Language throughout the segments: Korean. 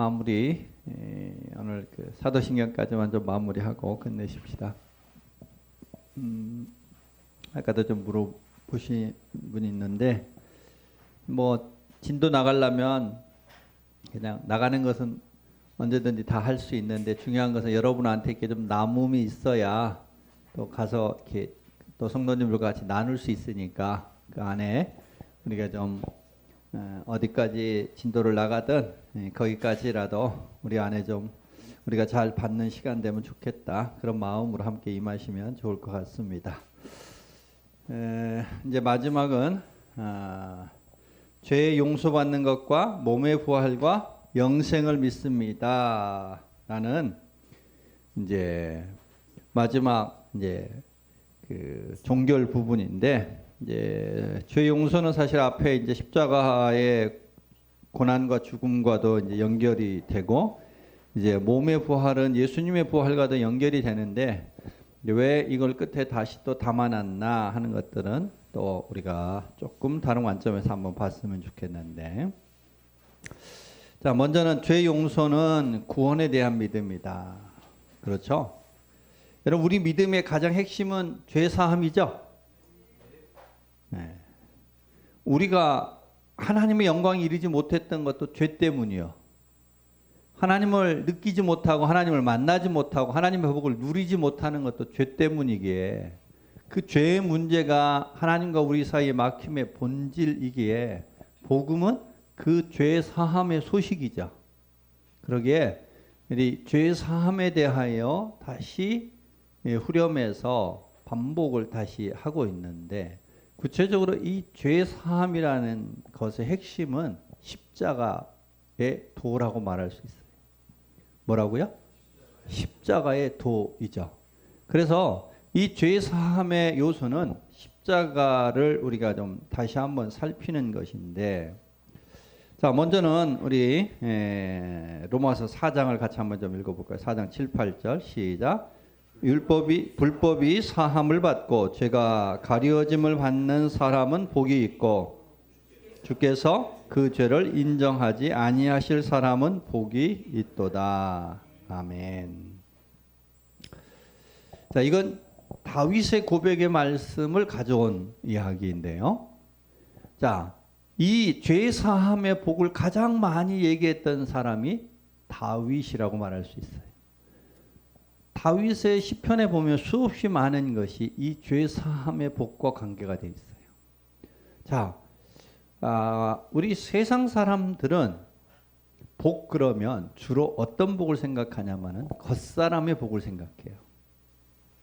마무리 오늘 그 사도신경까지만 좀 마무리하고 끝내십시다. 아까도 좀 물어보신 분이 있는데 뭐 진도 나가려면 그냥 나가는 것은 언제든지 다 할 수 있는데 중요한 것은 여러분한테 이렇게 좀 남음이 있어야 또 가서 이렇게 또 성도님들과 같이 나눌 수 있으니까 그 안에 우리가 좀 어디까지 진도를 나가든 거기까지라도 우리 안에 좀 우리가 잘 받는 시간 되면 좋겠다. 그런 마음으로 함께 임하시면 좋을 것 같습니다. 이제 마지막은 죄 용서받는 것과 몸의 부활과 영생을 믿습니다. 라는 이제 마지막 이제 그 종결 부분인데 이제 죄 용서는 사실 앞에 이제 십자가의 고난과 죽음과도 이제 연결이 되고 이제 몸의 부활은 예수님의 부활과도 연결이 되는데 왜 이걸 끝에 다시 또 담아놨나 하는 것들은 또 우리가 조금 다른 관점에서 한번 봤으면 좋겠는데 자 먼저는 죄 용서는 구원에 대한 믿음이다. 그렇죠? 여러분 우리 믿음의 가장 핵심은 죄 사함이죠. 네. 우리가 하나님의 영광에 이르지 못했던 것도 죄 때문이요. 하나님을 느끼지 못하고 하나님을 만나지 못하고 하나님의 회복을 누리지 못하는 것도 죄 때문이기에 그 죄의 문제가 하나님과 우리 사이의 막힘의 본질이기에 복음은 그 죄 사함의 소식이죠. 그러기에 이 죄 사함에 대하여 다시 후렴해서 반복을 다시 하고 있는데 구체적으로 이 죄 사함이라는 것의 핵심은 십자가의 도라고 말할 수 있어요. 뭐라고요? 십자가의 도이죠. 그래서 이 죄 사함의 요소는 십자가를 우리가 좀 다시 한번 살피는 것인데 자 먼저는 우리 로마서 4장을 같이 한번 좀 읽어볼까요? 4장 7, 8절 시작. 불법이 사함을 받고 죄가 가려짐을 받는 사람은 복이 있고 주께서 그 죄를 인정하지 아니하실 사람은 복이 있도다. 아멘. 자, 이건 다윗의 고백의 말씀을 가져온 이야기인데요. 자, 이 죄 사함의 복을 가장 많이 얘기했던 사람이 다윗이라고 말할 수 있어요. 다윗의 시편에 보면 수없이 많은 것이 이 죄 사함의 복과 관계가 되어 있어요. 자, 우리 세상 사람들은 복 그러면 주로 어떤 복을 생각하냐면은 겉사람의 복을 생각해요.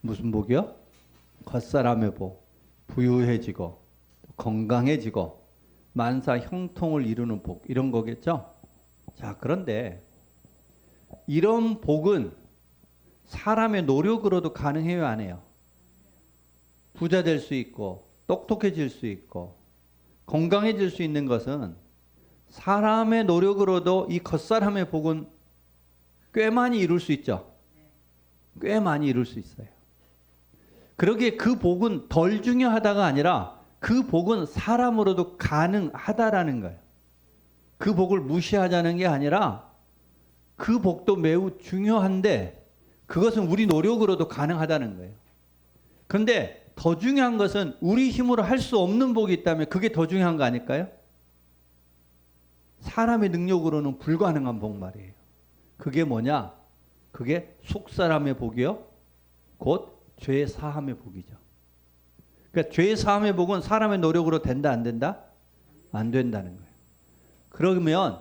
무슨 복이요? 겉사람의 복. 부유해지고 건강해지고 만사 형통을 이루는 복 이런 거겠죠? 자, 그런데 이런 복은 사람의 노력으로도 가능해요, 안 해요? 부자 될 수 있고 똑똑해질 수 있고 건강해질 수 있는 것은 사람의 노력으로도 이 겉사람의 복은 꽤 많이 이룰 수 있죠. 꽤 많이 이룰 수 있어요. 그러기에 그 복은 덜 중요하다가 아니라 그 복은 사람으로도 가능하다라는 거예요. 그 복을 무시하자는 게 아니라 그 복도 매우 중요한데 그것은 우리 노력으로도 가능하다는 거예요. 그런데 더 중요한 것은 우리 힘으로 할 수 없는 복이 있다면 그게 더 중요한 거 아닐까요? 사람의 능력으로는 불가능한 복 말이에요. 그게 뭐냐? 그게 속사람의 복이요. 곧 죄 사함의 복이죠. 그러니까 죄 사함의 복은 사람의 노력으로 된다 안 된다? 안 된다는 거예요. 그러면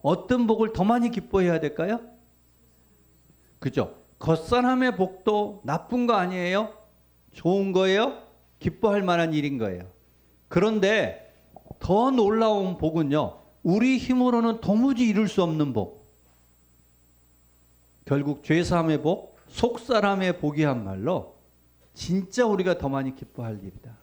어떤 복을 더 많이 기뻐해야 될까요? 그죠? 겉사람의 복도 나쁜 거 아니에요? 좋은 거예요? 기뻐할 만한 일인 거예요. 그런데 더 놀라운 복은요. 우리 힘으로는 도무지 이룰 수 없는 복. 결국 죄사함의 복, 속사람의 복이야말로 진짜 우리가 더 많이 기뻐할 일이다.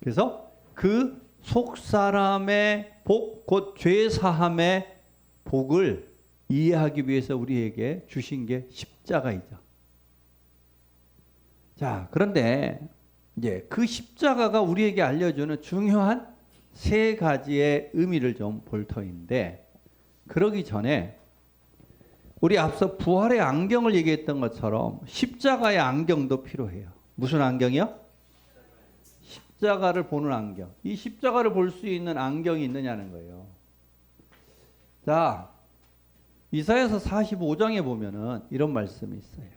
그래서 그 속사람의 복, 곧 죄사함의 복을 이해하기 위해서 우리에게 주신 게 십자가이죠. 자, 그런데 이제 그 십자가가 우리에게 알려주는 중요한 세 가지의 의미를 좀 볼 터인데 그러기 전에 우리 앞서 부활의 안경을 얘기했던 것처럼 십자가의 안경도 필요해요. 무슨 안경이요? 십자가를 보는 안경. 이 십자가를 볼 수 있는 안경이 있느냐는 거예요. 자, 이사야서 45장에 보면은 이런 말씀이 있어요.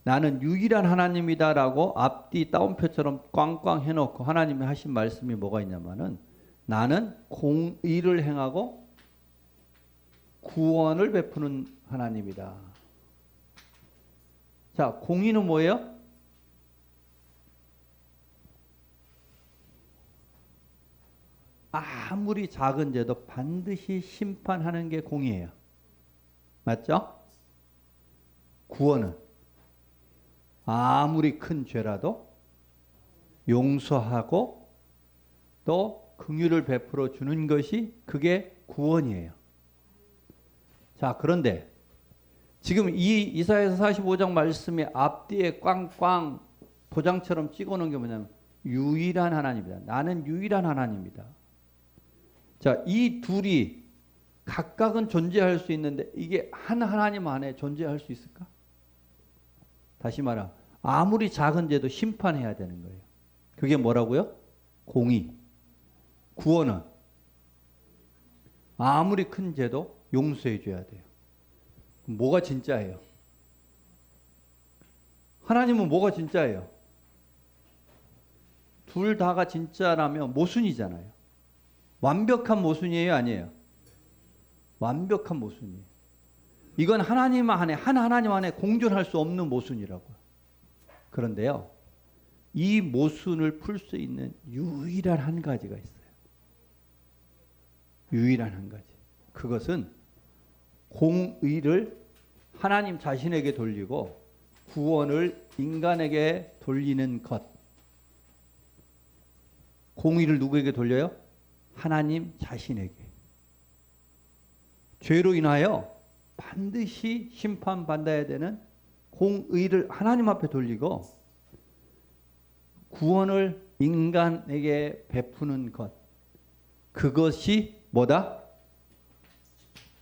나는 유일한 하나님이다라고 앞뒤 따옴표처럼 꽝꽝 해놓고 하나님이 하신 말씀이 뭐가 있냐면은 나는 공의를 행하고 구원을 베푸는 하나님이다. 자, 공의는 뭐예요? 아무리 작은 죄도 반드시 심판하는 게 공의예요. 맞죠? 구원은 아무리 큰 죄라도 용서하고 또 긍휼을 베풀어 주는 것이 그게 구원이에요. 자, 그런데 지금 이 이사야서 45장 말씀이 앞뒤에 꽝꽝 도장처럼 찍어놓은 게 뭐냐면 유일한 하나님이다. 나는 유일한 하나님이다. 자, 이 둘이 각각은 존재할 수 있는데 이게 한 하나님 안에 존재할 수 있을까? 다시 말하 아무리 작은 죄도 심판해야 되는 거예요. 그게 뭐라고요? 공의. 구원은 아무리 큰 죄도 용서해 줘야 돼요. 뭐가 진짜예요? 하나님은 뭐가 진짜예요? 둘 다가 진짜라면 모순이잖아요. 완벽한 모순이에요, 아니에요? 완벽한 모순이에요. 이건 하나님 안에 한 하나님 안에 공존할 수 없는 모순이라고요. 그런데요, 이 모순을 풀 수 있는 유일한 한 가지가 있어요. 유일한 한 가지. 그것은 공의를 하나님 자신에게 돌리고 구원을 인간에게 돌리는 것. 공의를 누구에게 돌려요? 하나님 자신에게. 죄로 인하여 반드시 심판받아야 되는 공의를 하나님 앞에 돌리고 구원을 인간에게 베푸는 것. 그것이 뭐다?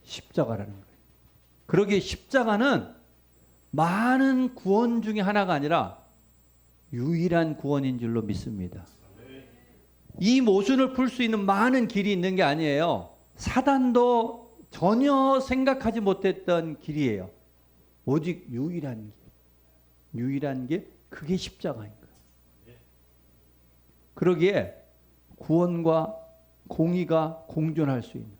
십자가라는 거예요. 그러기에 십자가는 많은 구원 중에 하나가 아니라 유일한 구원인 줄로 믿습니다. 이 모순을 풀 수 있는 많은 길이 있는 게 아니에요. 사단도 전혀 생각하지 못했던 길이에요. 오직 유일한 길. 유일한 길, 그게 십자가인 거예요. 그러기에 구원과 공의가 공존할 수 있는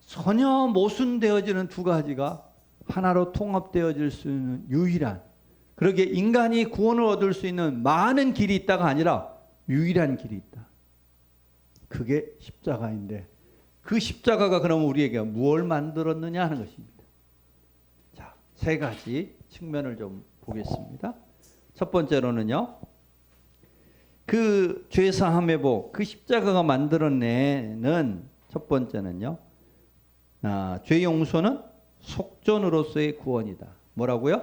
전혀 모순되어지는 두 가지가 하나로 통합되어질 수 있는 유일한, 그러기에 인간이 구원을 얻을 수 있는 많은 길이 있다가 아니라 유일한 길이 있다. 그게 십자가인데 그 십자가가 그러면 우리에게 무엇을 만들었느냐 하는 것입니다. 자, 세 가지 측면을 좀 보겠습니다. 첫 번째로는요, 그 죄사함의 복, 그 십자가가 만들어내는 첫 번째는요, 죄 용서는 속전으로서의 구원이다. 뭐라고요?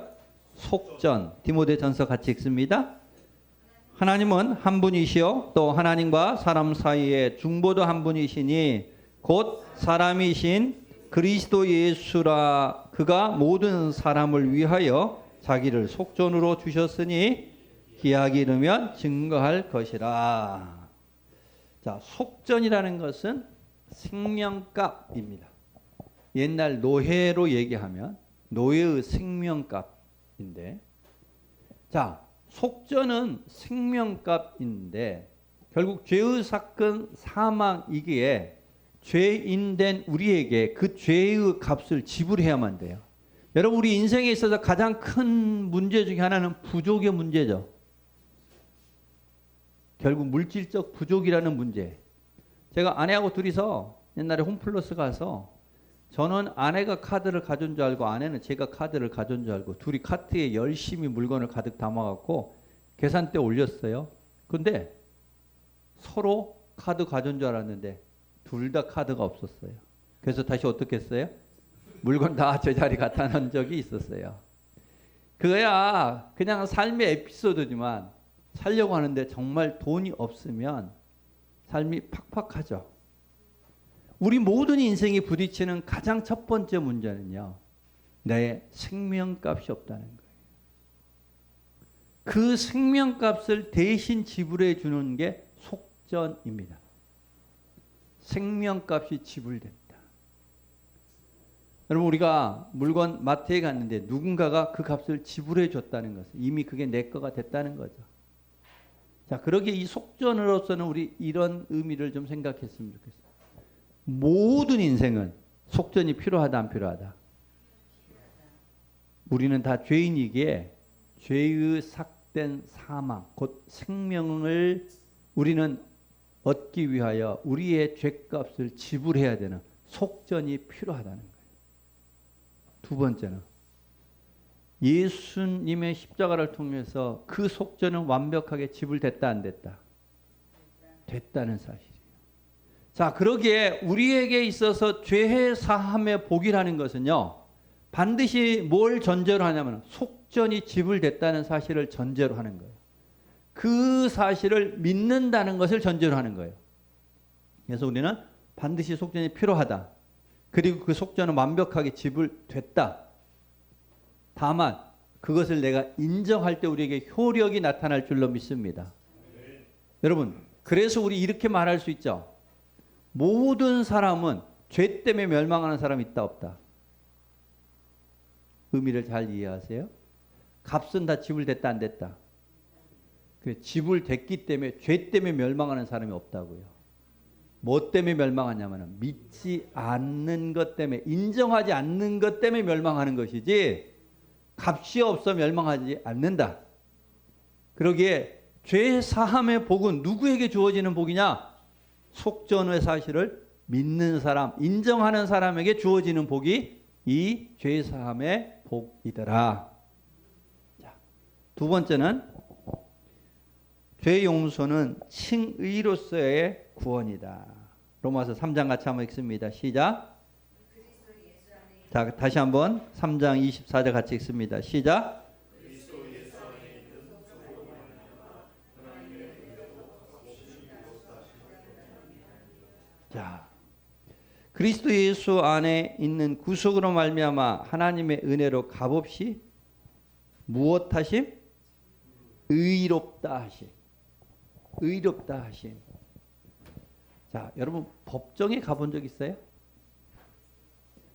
속전. 디모데전서 같이 읽습니다. 하나님은 한 분이시요 또 하나님과 사람 사이에 중보도 한 분이시니 곧 사람이신 그리스도 예수라. 그가 모든 사람을 위하여 자기를 속전으로 주셨으니 기약이 이르면 증거할 것이라. 자, 속전이라는 것은 생명값입니다. 옛날 노예로 얘기하면 노예의 생명값인데, 자, 속전은 생명값인데 결국 죄의 사건 사망이기에 죄인된 우리에게 그 죄의 값을 지불해야만 돼요. 여러분, 우리 인생에 있어서 가장 큰 문제 중에 하나는 부족의 문제죠. 결국 물질적 부족이라는 문제. 제가 아내하고 둘이서 옛날에 홈플러스 가서 저는 아내가 카드를 가져온 줄 알고 아내는 제가 카드를 가져온 줄 알고 둘이 카트에 열심히 물건을 가득 담아갖고 계산대 올렸어요. 근데 서로 카드 가져온 줄 알았는데 둘 다 카드가 없었어요. 그래서 다시 어떻게 했어요? 물건 다 제자리 갖다 놓은 적이 있었어요. 그거야 그냥 삶의 에피소드지만 살려고 하는데 정말 돈이 없으면 삶이 팍팍하죠. 우리 모든 인생이 부딪히는 가장 첫 번째 문제는요, 내 생명값이 없다는 거예요. 그 생명값을 대신 지불해 주는 게 속전입니다. 생명값이 지불된다. 여러분, 우리가 물건 마트에 갔는데 누군가가 그 값을 지불해 줬다는 것은 이미 그게 내 거가 됐다는 거죠. 자, 그러기에 이 속전으로서는 우리 이런 의미를 좀 생각했으면 좋겠어요. 모든 인생은 속전이 필요하다, 안 필요하다? 우리는 다 죄인이기에 죄의 삭된 사망, 곧 생명을 우리는 얻기 위하여 우리의 죄값을 지불해야 되는 속전이 필요하다는 거예요. 두 번째는 예수님의 십자가를 통해서 그 속전은 완벽하게 지불됐다, 안 됐다? 됐다는 사실이에요. 자, 그러기에 우리에게 있어서 죄의 사함의 복이라는 것은요, 반드시 뭘 전제로 하냐면 속전이 지불됐다는 사실을 전제로 하는 거예요. 그 사실을 믿는다는 것을 전제로 하는 거예요. 그래서 우리는 반드시 속전이 필요하다. 그리고 그 속전은 완벽하게 지불됐다. 다만 그것을 내가 인정할 때 우리에게 효력이 나타날 줄로 믿습니다. 여러분, 그래서 우리 이렇게 말할 수 있죠. 모든 사람은 죄 때문에 멸망하는 사람이 있다, 없다? 의미를 잘 이해하세요? 값은 다 지불됐다, 안 됐다? 그래, 지불됐기 때문에 죄 때문에 멸망하는 사람이 없다고요. 뭐 때문에 멸망하냐면 믿지 않는 것 때문에, 인정하지 않는 것 때문에 멸망하는 것이지 값이 없어 멸망하지 않는다. 그러기에 죄 사함의 복은 누구에게 주어지는 복이냐? 속전의 사실을 믿는 사람, 인정하는 사람에게 주어지는 복이 이 죄 사함의 복이더라. 자, 두 번째는 죄 용서는 칭의로서의 구원이다. 로마서 3장 같이 한번 읽습니다. 시작. 자, 다시 한번 3장 24절 같이 읽습니다. 시작. 자, 그리스도 예수 안에 있는 구속으로 말미암아 하나님의 은혜로 값없이 무엇하심? 의롭다 하심. 의롭다 하심. 자, 여러분 법정에 가본 적 있어요?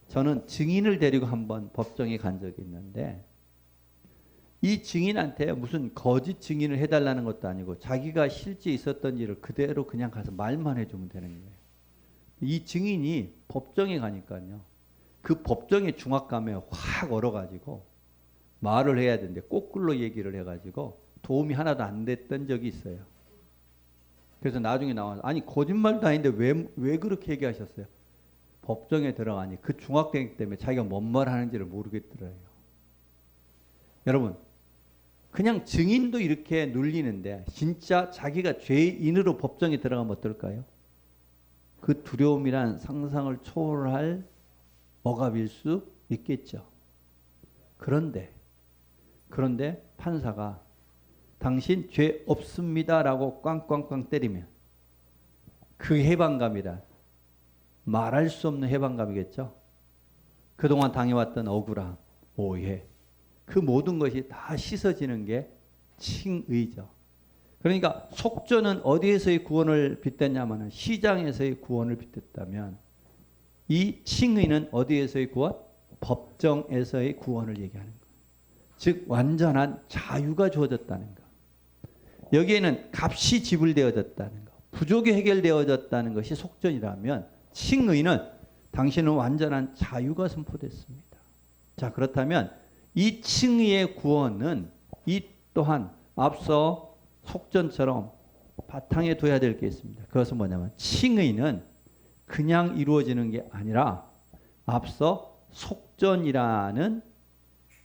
저는 증인을 데리고 한번 법정에 간 적이 있는데, 이 증인한테 무슨 거짓 증인을 해달라는 것도 아니고 자기가 실제 있었던 일을 그대로 그냥 가서 말만 해주면 되는 거예요. 이 증인이 법정에 가니까요, 그 법정의 중압감에 확 얼어가지고 말을 해야 되는데 거꾸로 얘기를 해가지고 도움이 하나도 안 됐던 적이 있어요. 그래서 나중에 나와서 아니 거짓말도 아닌데 왜 그렇게 얘기하셨어요? 법정에 들어가니 그 중압되기 때문에 자기가 뭔 말 하는지를 모르겠더래요. 여러분, 그냥 증인도 이렇게 눌리는데 진짜 자기가 죄인으로 법정에 들어가면 어떨까요? 그 두려움이란 상상을 초월할 억압일 수 있겠죠. 그런데 판사가 당신 죄 없습니다라고 꽝꽝꽝 때리면 그 해방감이란 말할 수 없는 해방감이겠죠. 그동안 당해왔던 억울함, 오해, 그 모든 것이 다 씻어지는 게 칭의죠. 그러니까 속전은 어디에서의 구원을 빗댔냐면 시장에서의 구원을 빗댔다면, 이 칭의는 어디에서의 구원? 법정에서의 구원을 얘기하는 거예요. 즉 완전한 자유가 주어졌다는 것. 여기에는 값이 지불되어졌다는 것, 부족이 해결되어졌다는 것이 속전이라면, 칭의는 당신은 완전한 자유가 선포됐습니다. 자, 그렇다면 이 칭의의 구원은 이 또한 앞서 속전처럼 바탕에 둬야 될 게 있습니다. 그것은 뭐냐면 칭의는 그냥 이루어지는 게 아니라 앞서 속전이라는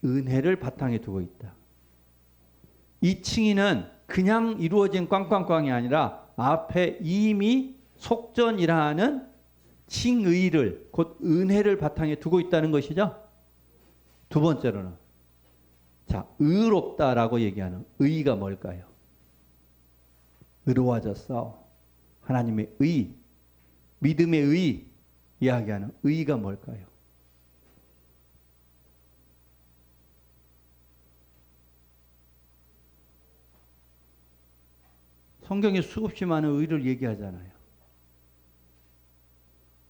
은혜를 바탕에 두고 있다. 이 칭의는 그냥 이루어진 꽝꽝꽝이 아니라 앞에 이미 속전이라는 칭의를, 곧 은혜를 바탕에 두고 있다는 것이죠. 두 번째로는, 자, 의롭다라고 얘기하는 의가 뭘까요? 의로워졌어. 하나님의 의, 믿음의 의, 이야기하는 의가 뭘까요? 성경에 수없이 많은 의를 얘기하잖아요.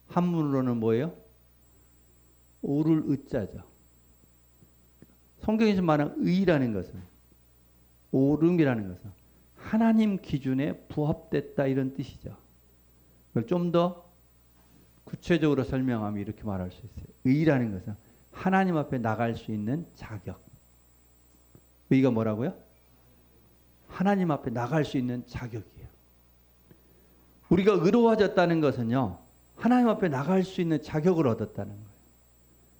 한문으로는 뭐예요? 오를 의자죠. 성경에서 말하는 의라는 것은, 옳음이라는 것은 하나님 기준에 부합됐다 이런 뜻이죠. 그걸 좀 더 구체적으로 설명하면 이렇게 말할 수 있어요. 의라는 것은 하나님 앞에 나갈 수 있는 자격. 의가 뭐라고요? 하나님 앞에 나갈 수 있는 자격이에요. 우리가 의로워졌다는 것은요, 하나님 앞에 나갈 수 있는 자격을 얻었다는 거예요.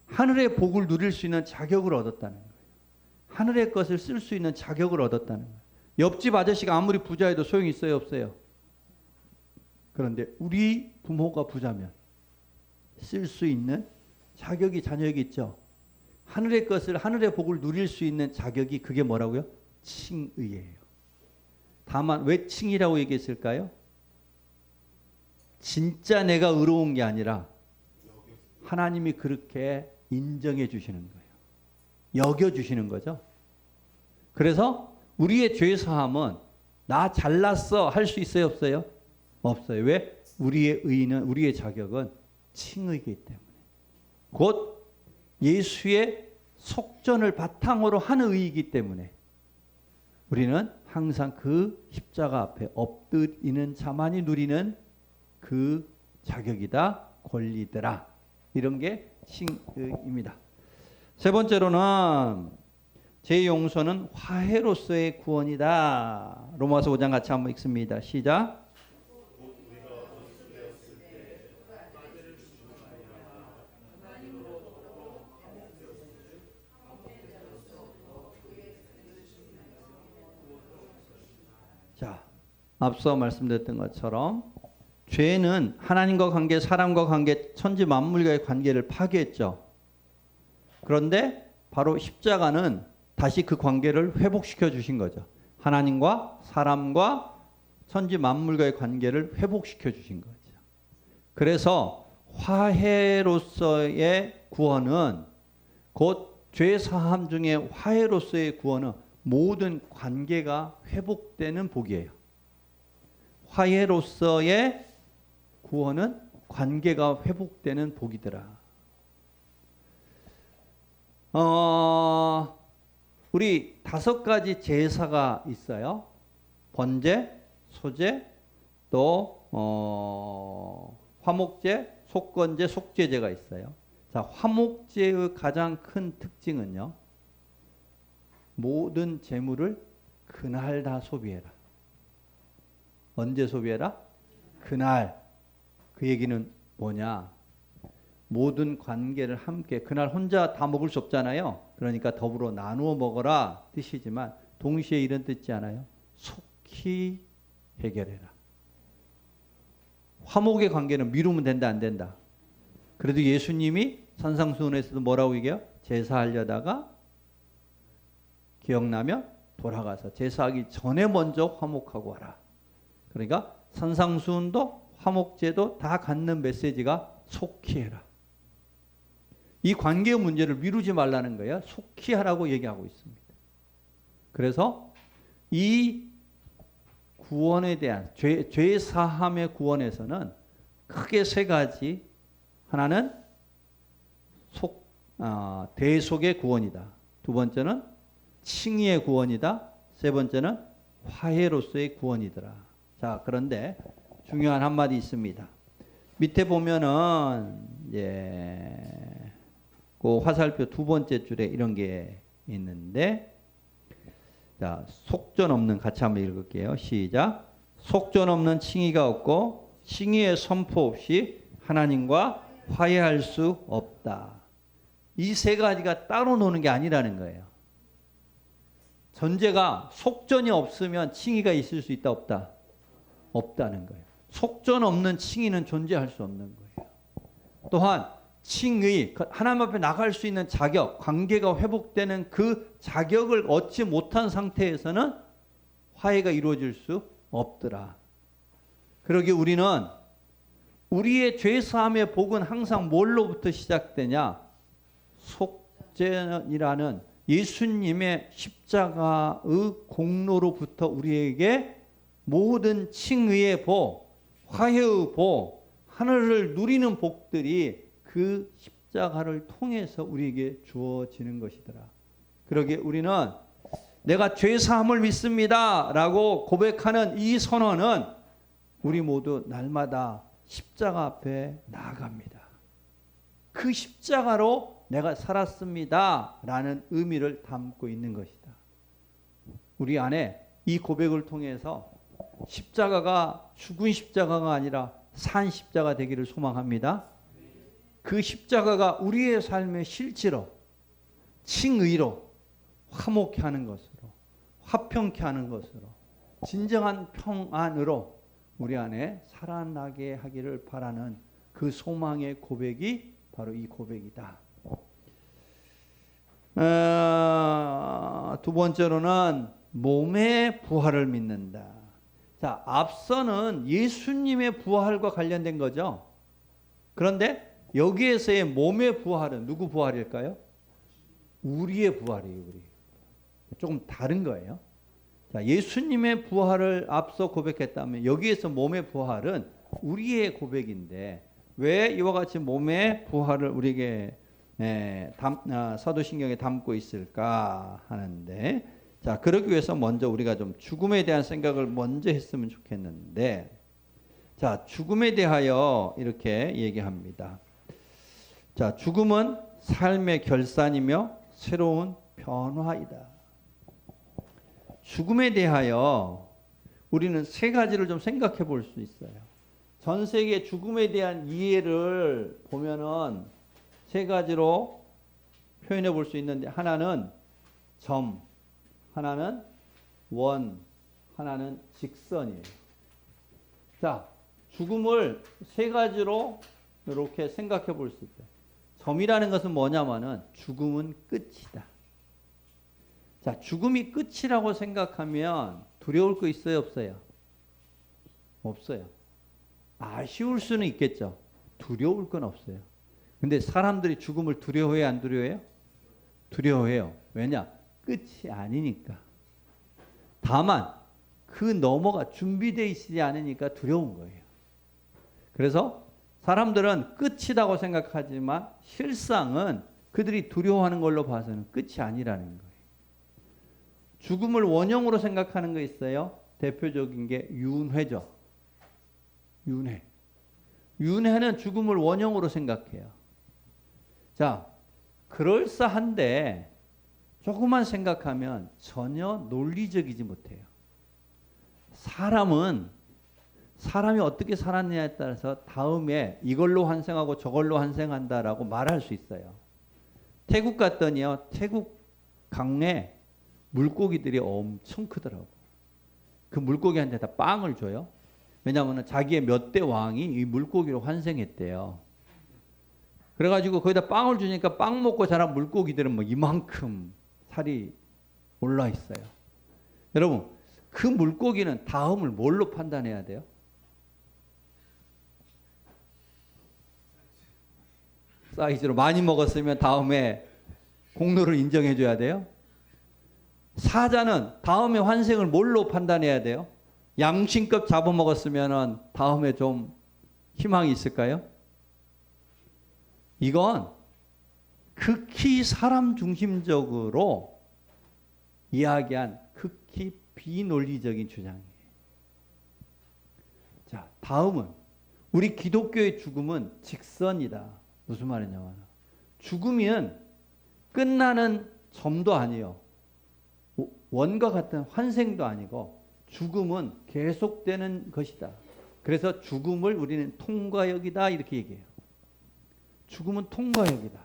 하늘의 복을 누릴 수 있는 자격을 얻었다는 거예요. 하늘의 것을 쓸 수 있는 자격을 얻었다는 거예요. 옆집 아저씨가 아무리 부자여도 소용이 있어요, 없어요? 그런데 우리 부모가 부자면 쓸 수 있는 자격이 자녀에게 있죠. 하늘의 것을, 하늘의 복을 누릴 수 있는 자격이 그게 뭐라고요? 칭의예요. 다만 왜 칭이라고 얘기했을까요? 진짜 내가 의로운 게 아니라 하나님이 그렇게 인정해 주시는 거예요. 여겨 주시는 거죠. 그래서 우리의 죄 사함은 나 잘났어 할 수 있어요, 없어요? 없어요. 왜? 우리의 의는, 우리의 자격은 칭의이기 때문에. 곧 예수의 속전을 바탕으로 하는 의이기 때문에 우리는 항상 그 십자가 앞에 엎드리는 자만이 누리는 그 자격이다, 권리더라. 이런 게 칭의입니다. 세 번째로는 제 용서는 화해로서의 구원이다. 로마서 5장 같이 한번 읽습니다. 시작. 자, 앞서 말씀드렸던 것처럼 죄는 하나님과 관계, 사람과 관계, 천지 만물과의 관계를 파괴했죠. 그런데 바로 십자가는 다시 그 관계를 회복시켜 주신 거죠. 하나님과 사람과 천지 만물과의 관계를 회복시켜 주신 거죠. 그래서 화해로서의 구원은 곧 죄 사함 중에 화해로서의 구원은 모든 관계가 회복되는 복이에요. 화해로서의 구원은 관계가 회복되는 복이더라. 우리 5가지 제사가 있어요. 번제, 소제, 또 화목제, 속건제, 속죄제가 있어요. 자, 화목제의 가장 큰 특징은요, 모든 재물을 그날 다 소비해라. 언제 소비해라? 그날. 그 얘기는 뭐냐? 모든 관계를 함께, 그날 혼자 다 먹을 수 없잖아요. 그러니까 더불어 나누어 먹어라 뜻이지만 동시에 이런 뜻이지 않아요? 속히 해결해라. 화목의 관계는 미루면 된다, 안 된다? 그래도 예수님이 산상수훈에서도 뭐라고 얘기해요? 제사하려다가 기억나면 돌아가서 제사하기 전에 먼저 화목하고 와라. 그러니까 산상수훈도 화목제도 다 갖는 메시지가 속히 해라. 이 관계의 문제를 미루지 말라는 거예요. 속히 하라고 얘기하고 있습니다. 그래서 이 구원에 대한 죄 사함의 구원에서는 크게 3가지. 하나는 대속의 구원이다. 2번째는 칭의의 구원이다. 3번째는 화해로서의 구원이더라. 자, 그런데 중요한 한마디 있습니다. 밑에 보면은 그 화살표 2번째 줄에 이런 게 있는데, 자, 속전 없는, 같이 한번 읽을게요. 시작. 속전 없는 칭의가 없고 칭의의 선포 없이 하나님과 화해할 수 없다. 이 3가지가 따로 노는 게 아니라는 거예요. 전제가 속전이 없으면 칭의가 있을 수 있다, 없다? 없다는 거예요. 속전 없는 칭의는 존재할 수 없는 거예요. 또한 칭의, 하나님 앞에 나갈 수 있는 자격, 관계가 회복되는 그 자격을 얻지 못한 상태에서는 화해가 이루어질 수 없더라. 그러기에 우리는 우리의 죄사함의 복은 항상 뭘로부터 시작되냐? 속죄이라는 예수님의 십자가의 공로로부터 우리에게 모든 칭의의 복, 화해의 복, 하늘을 누리는 복들이 그 십자가를 통해서 우리에게 주어지는 것이더라. 그러기에 우리는 내가 죄사함을 믿습니다 라고 고백하는 이 선언은 우리 모두 날마다 십자가 앞에 나아갑니다. 그 십자가로 내가 살았습니다 라는 의미를 담고 있는 것이다. 우리 안에 이 고백을 통해서 십자가가 죽은 십자가가 아니라 산 십자가 되기를 소망합니다. 그 십자가가 우리의 삶의 실제로 칭의로 화목케 하는 것으로 화평케 하는 것으로 진정한 평안으로 우리 안에 살아나게 하기를 바라는 그 소망의 고백이 바로 이 고백이다. 두 번째로는 몸의 부활을 믿는다. 자, 앞서는 예수님의 부활과 관련된 거죠. 그런데 여기에서의 몸의 부활은 누구 부활일까요? 우리의 부활이에요. 우리. 조금 다른 거예요. 자, 예수님의 부활을 앞서 고백했다면 여기에서 몸의 부활은 우리의 고백인데 왜 이와 같이 몸의 부활을 우리에게 사도신경에 담고 있을까 하는데, 자, 그러기 위해서 먼저 우리가 좀 죽음에 대한 생각을 먼저 했으면 좋겠는데, 자, 죽음에 대하여 이렇게 얘기합니다. 자, 죽음은 삶의 결산이며 새로운 변화이다. 죽음에 대하여 우리는 세 가지를 좀 생각해 볼 수 있어요. 전 세계 죽음에 대한 이해를 보면은 세 가지로 표현해 볼 수 있는데, 하나는 점, 하나는 원, 하나는 직선이에요. 자, 죽음을 세 가지로 이렇게 생각해 볼 수 있어요. 점이라는 것은 뭐냐면은 죽음은 끝이다. 자, 죽음이 끝이라고 생각하면 두려울 거 있어요, 없어요? 없어요. 아쉬울 수는 있겠죠. 두려울 건 없어요. 근데 사람들이 죽음을 두려워해요, 안 두려워해요? 두려워해요. 왜냐? 끝이 아니니까. 다만 그 너머가 준비되어 있지 않으니까 두려운 거예요. 그래서 사람들은 끝이라고 생각하지만 실상은 그들이 두려워하는 걸로 봐서는 끝이 아니라는 거예요. 죽음을 원형으로 생각하는 거 있어요. 대표적인 게 윤회죠. 윤회. 윤회는 죽음을 원형으로 생각해요. 자, 그럴싸한데 조금만 생각하면 전혀 논리적이지 못해요. 사람이 어떻게 살았느냐에 따라서 다음에 이걸로 환생하고 저걸로 환생한다라고 말할 수 있어요. 태국 갔더니요, 태국 강에 물고기들이 엄청 크더라고. 그 물고기한테 다 빵을 줘요. 왜냐하면 자기의 몇 대 왕이 이 물고기로 환생했대요. 그래가지고 거기다 빵을 주니까 빵 먹고 자란 물고기들은 뭐 이만큼 살이 올라 있어요. 여러분, 그 물고기는 다음을 뭘로 판단해야 돼요? 사이즈로 많이 먹었으면 다음에 공로를 인정해 줘야 돼요. 사자는 다음에 환생을 뭘로 판단해야 돼요? 양심껏 잡아먹었으면 다음에 좀 희망이 있을까요? 이건 극히 사람 중심적으로 이야기한 극히 비논리적인 주장이에요. 자, 다음은 우리 기독교의 죽음은 직선이다. 무슨 말이냐면 죽으면 끝나는 점도 아니에요. 원과 같은 환생도 아니고 죽음은 계속되는 것이다. 그래서 죽음을 우리는 통과역이다 이렇게 얘기해요. 죽음은 통과역이다.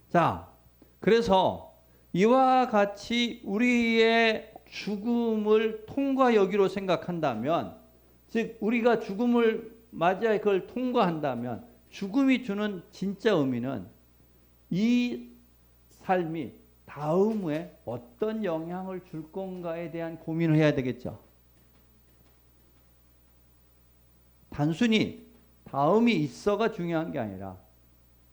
자, 그래서 이와 같이 우리의 죽음을 통과역으로 생각한다면, 즉 우리가 죽음을 맞이해 그걸 통과한다면 죽음이 주는 진짜 의미는 이 삶이 다음에 어떤 영향을 줄 건가에 대한 고민을 해야 되겠죠. 단순히 다음이 있어가 중요한 게 아니라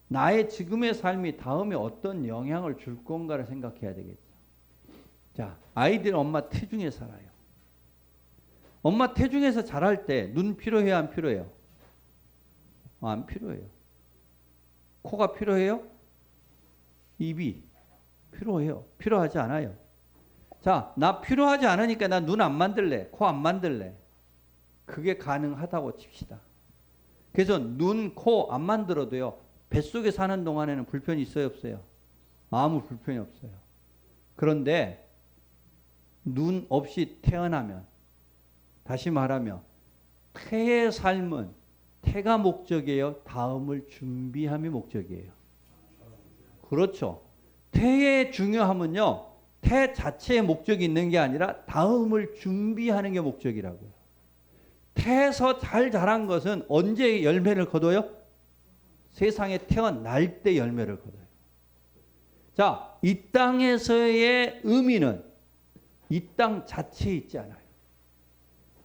나의 지금의 삶이 다음에 어떤 영향을 줄 건가를 생각해야 되겠죠. 자, 아이들 엄마 태중에 살아요. 엄마 태중에서 자랄 때 눈 필요해요, 안 필요해요? 안 필요해요. 코가 필요해요? 입이 필요해요. 필요하지 않아요. 자, 나 필요하지 않으니까 나 눈 안 만들래. 코 안 만들래. 그게 가능하다고 칩시다. 그래서 눈, 코 안 만들어도요. 뱃속에 사는 동안에는 불편이 있어요, 없어요? 아무 불편이 없어요. 그런데 눈 없이 태어나면, 다시 말하면 태의 삶은 태가 목적이에요? 다음을 준비함이 목적이에요? 그렇죠. 태의 중요함은요. 태 자체의 목적이 있는 게 아니라 다음을 준비하는 게 목적이라고요. 태에서 잘 자란 것은 언제 열매를 거둬요? 세상에 태어날 때 열매를 거둬요. 자, 이 땅에서의 의미는 이 땅 자체에 있지 않아요.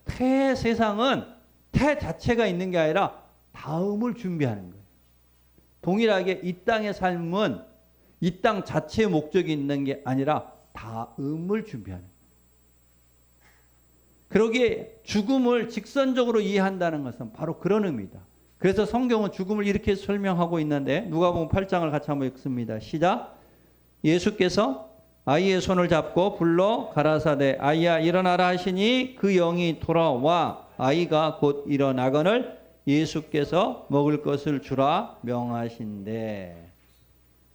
태의 세상은 태 자체가 있는 게 아니라 다음을 준비하는 거예요. 동일하게 이 땅의 삶은 이 땅 자체의 목적이 있는 게 아니라 다음을 준비하는 거예요. 그러기에 죽음을 직선적으로 이해한다는 것은 바로 그런 의미다. 그래서 성경은 죽음을 이렇게 설명하고 있는데 누가복음 8장을 같이 한번 읽습니다. 시작. 예수께서 아이의 손을 잡고 불러 가라사대 아이야 일어나라 하시니 그 영이 돌아와 아이가 곧 일어나거늘 예수께서 먹을 것을 주라 명하신대.